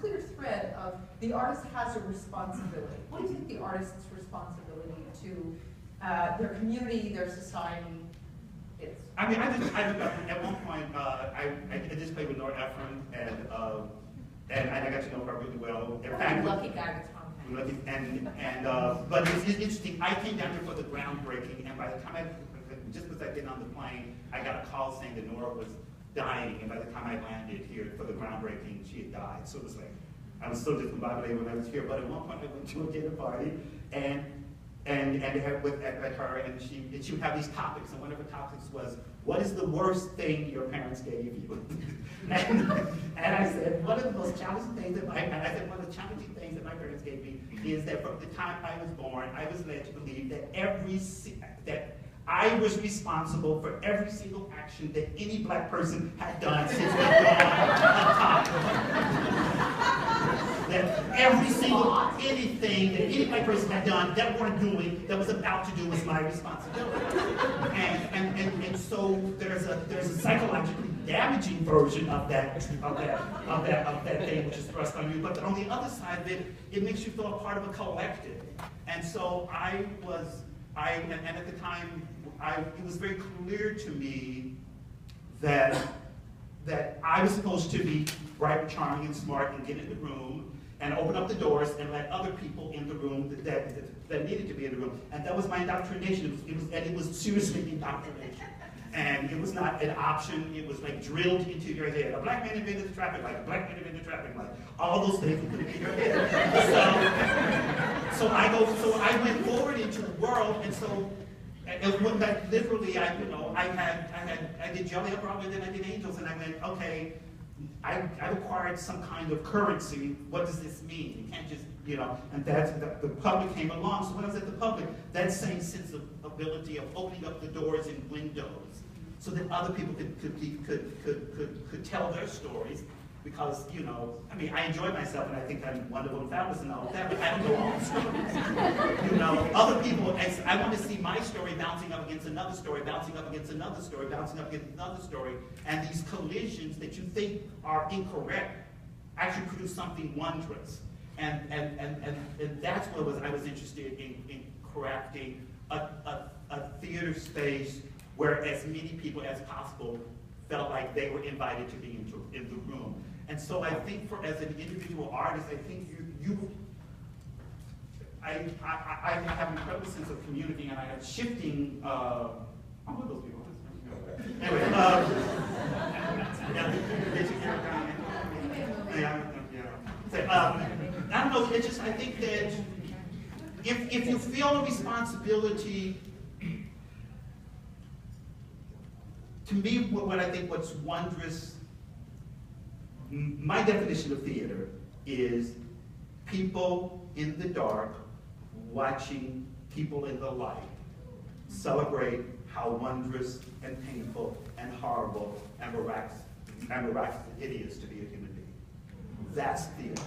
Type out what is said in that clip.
clear thread of the artist has a responsibility. What do you think the artist's responsibility to their community, their society is? I mean, at one point, I just played with Nora Ephron, and I got to know her really well. In fact, lucky guy with Tom Hanks. But it's interesting. I came down here for the groundbreaking, and by the time just as I get on the plane, I got a call saying that Nora was dying, and by the time I landed here for the groundbreaking, she had died. So it was like, I was still discombobulated when I was here. But at one point, I went to a dinner party, and had with at her, and she would have these topics, and one of the topics was, what is the worst thing your parents gave you? and I said, one of the most challenging things one of the challenging things that my parents gave me is that from the time I was born, I was led to believe that that I was responsible for every single action that any black person had done since they were on top. That every single anything that any black person had done, that weren't doing, that was about to do was my responsibility. And so there's a psychologically damaging version of that thing which is thrust on you. But on the other side of it, it makes you feel a part of a collective. And so and at the time, it was very clear to me that I was supposed to be bright, charming, and smart, and get in the room and open up the doors and let other people in the room that needed to be in the room. And that was my indoctrination. It was seriously indoctrination. And it was not an option. It was like drilled into your head. A black man invented the traffic light. A black man invented the traffic light. All those things were put in your head. So I went forward into the world, and so. And that literally, I did Jelly on Broadway, then I did Angels, and I went, okay, I acquired some kind of currency. What does this mean? You can't just, and the public came along. So when I was at the public, that same sense of ability of opening up the doors and windows so that other people could tell their stories. Because, I enjoy myself, and I think I'm wonderful and fabulous and all of that, but I don't know all the stories. Other people, I want to see my story bouncing up against another story, bouncing up against another story, bouncing up against another story, and these collisions that you think are incorrect actually produce something wondrous. And that's what I was interested in crafting a theater space where as many people as possible felt like they were invited to be in the room. And so I think as an individual artist, I think I have an incredible sense of community, and I have shifting, I'm one of those people. Anyway, I don't know, it's just, I think that if you feel a responsibility, to me, what I think what's wondrous, my definition of theater is people in the dark watching people in the light celebrate how wondrous and painful and horrible and miraculous it is to be a human being. That's theater.